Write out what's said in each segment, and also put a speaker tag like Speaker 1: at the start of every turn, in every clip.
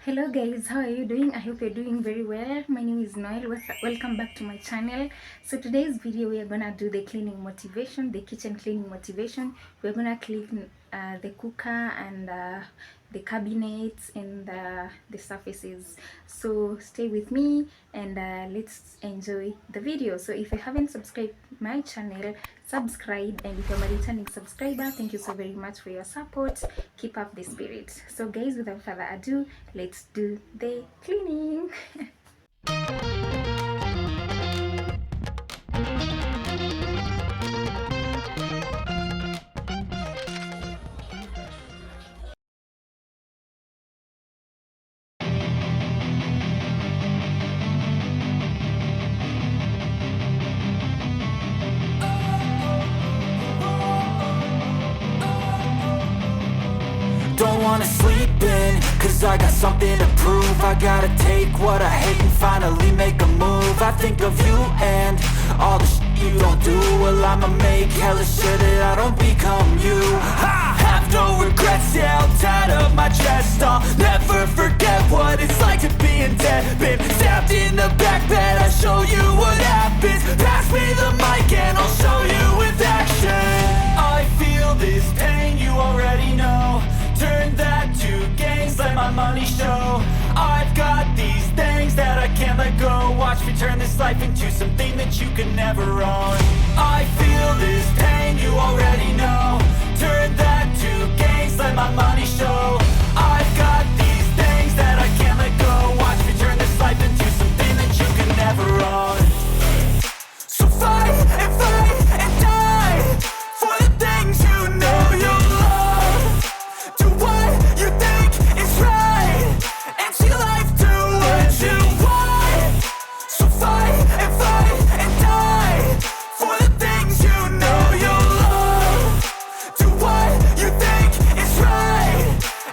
Speaker 1: Hello guys, how are you doing? I hope you're doing very well. My name is Noel. Welcome back to my channel. So today's video we are gonna do the cleaning motivation, the kitchen cleaning motivation. We're gonna clean the cooker and the cabinets and the surfaces. So stay with me and let's enjoy the video. So if you haven't subscribed my channel, subscribe, and if you're a returning subscriber, thank you so very much for your support. Keep up the spirit. So guys, without further ado, let's do the cleaning.
Speaker 2: Don't wanna sleep in, cause I got something to prove. I gotta take what I hate and finally make a move. I think of you and all the shit you don't do. Well, I'ma make hella sure that I don't become you. I have no regrets, yeah, I'll tie up my chest. I'll never forget what it's like to be in debt. Been stabbed in the back bed, I'll show you what happens. Pass me the mic and I'll show you with action. I feel this pain, you already know. Turn that to gains, let my money show. I've got these things that I can't let go. Watch me turn this life into something that you can never own. I feel this pain, you already know. Turn that to gains, let my money show. I've got these things that I can't let go. Watch me turn this life into something that you can never own. So fight and die for the things you know you love. Do what you think is right, and see life do what you want. So fight and die for the things you know you love. Do what you think is right,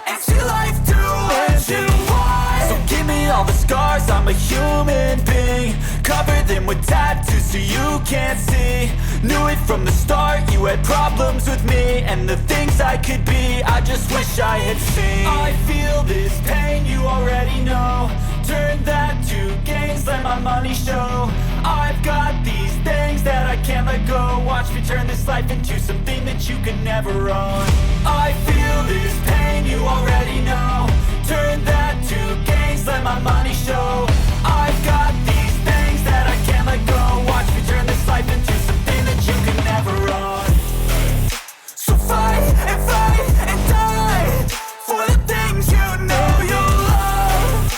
Speaker 2: and see life do what you want. So give me all the scars, I'm a human being. Cover them with tattoos so you can't see. Knew it from the start, you had problems with me and the things I could be, I just wish I had seen. I feel this pain, you already know. Turn that to gains, let my money show. I've got these things that I can't let go. Watch me turn this life into something that you can never own. I feel this pain, you already know. Turn that to gains, let my money show. I've got these things that I can't let go. Watch me turn this life into something that you can never own. So fight and die for the things you know you love.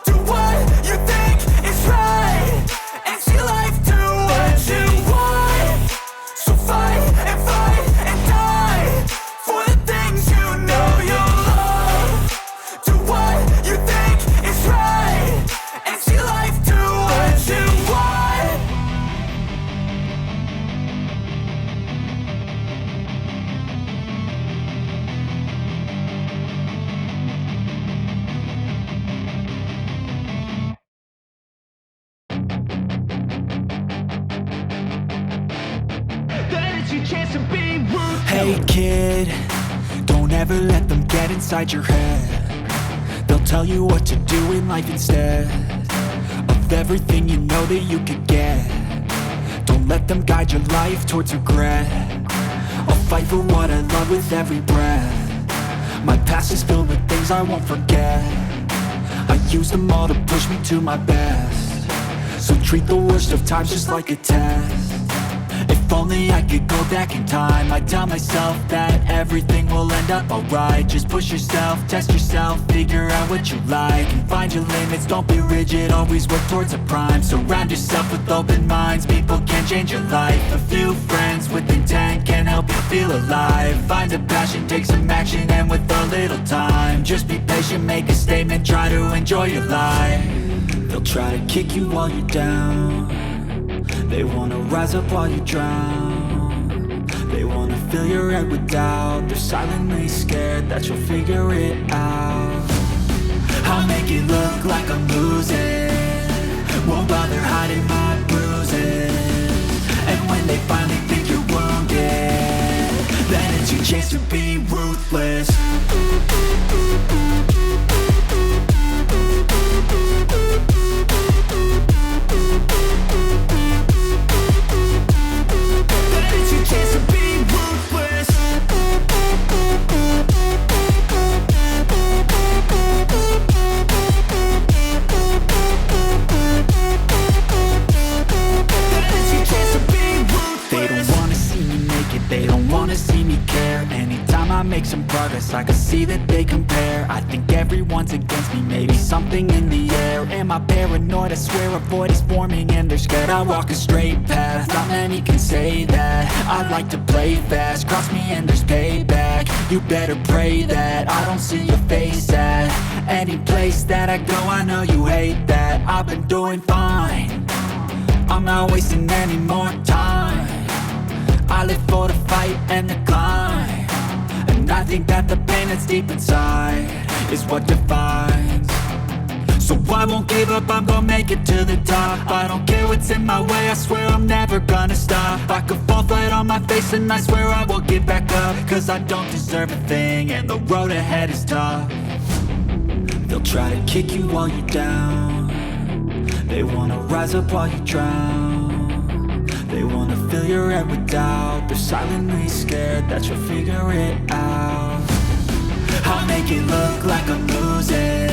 Speaker 2: Do what you think is right, and see life do what you want. So fight and die for the things you know you love. Do what you think is right, and see life do what you want. Hey kid, don't ever let them get inside your head. They'll tell you what to do in life instead of everything you know that you could get. Don't let them guide your life towards regret. I'll fight for what I love with every breath. My past is filled with things I won't forget. I use them all to push me to my best. So treat the worst of times just like a test. If only I could go back in time, I'd tell myself that everything will end up alright. Just push yourself, test yourself, figure out what you like, and find your limits, don't be rigid, always work towards a prime. Surround yourself with open minds, people can change your life. A few friends with intent can help you feel alive. Find a passion, take some action, and with a little time, just be patient, make a statement, try to enjoy your life. They'll try to kick you while you're down. They wanna rise up while you drown. They wanna fill your head with doubt. They're silently scared that you'll figure it out. I'll make it look like I'm losing, won't bother hiding my bruises. And when they finally think you're wounded, then it's your chance to be ruthless. progress, I can see that they compare. I think everyone's against me, maybe something in the air. Am I paranoid? I swear a void is forming and they're scared. I walk a straight path, not many can say that. I like to play fast, cross me and there's payback. You better pray that I don't see your face at any place that I go. I know you hate that. I've been doing fine, I'm not wasting any more time. I live for the fight and the climb, and I think that the pain that's deep inside is what defines. So I won't give up, I'm gonna make it to the top. I don't care what's in my way, I swear I'm never gonna stop. I could fall flat on my face and I swear I will get back up, cause I don't deserve a thing and the road ahead is tough. They'll try to kick you while you're down, they wanna rise up while you drown. They wanna fill your head with doubt, they're silently scared that you'll figure it out. I'll make it look like I'm losing,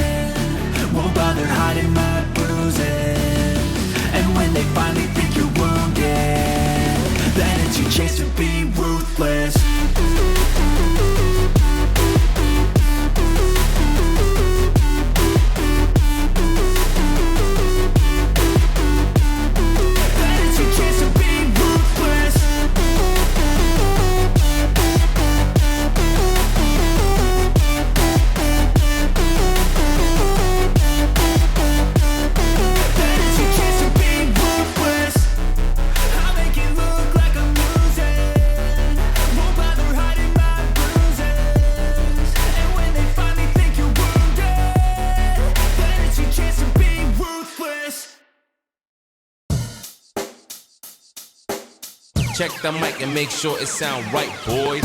Speaker 2: won't bother hiding my bruises. And when they finally think you're wounded, then it's your chance to be ruthless.
Speaker 3: Check the mic and make sure it sound right, boys.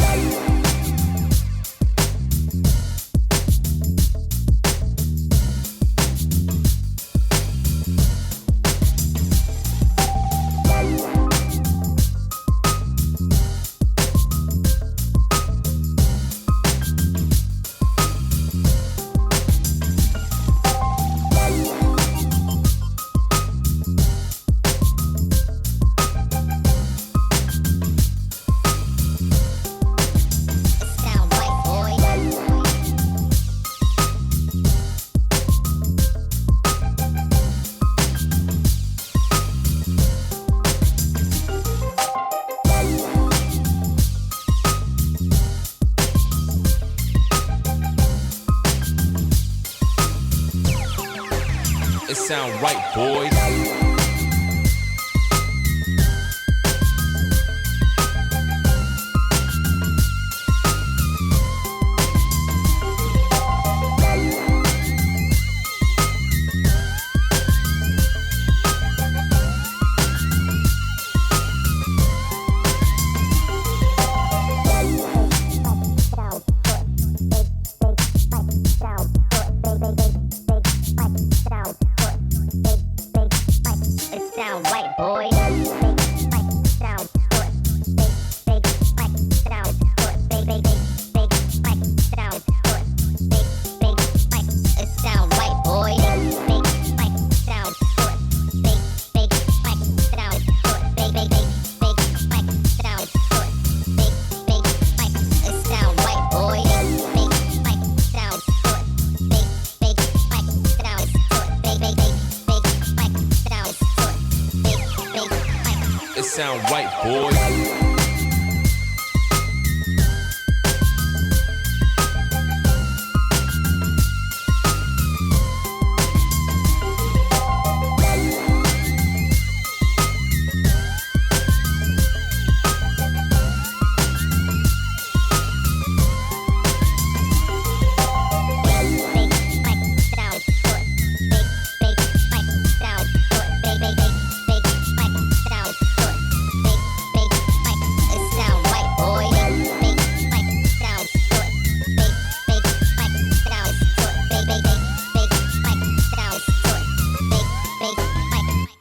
Speaker 3: It sound right, boys. It sound right, boys.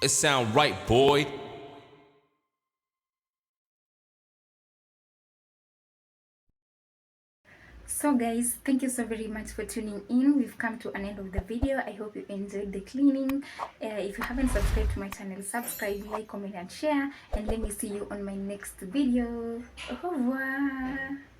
Speaker 3: It sound right, boy.
Speaker 1: So guys, thank you so very much for tuning in. We've come to an end of the video. I hope you enjoyed the cleaning. If you haven't subscribed to my channel, subscribe, like, comment and share, and let me see you on my next video. Au revoir.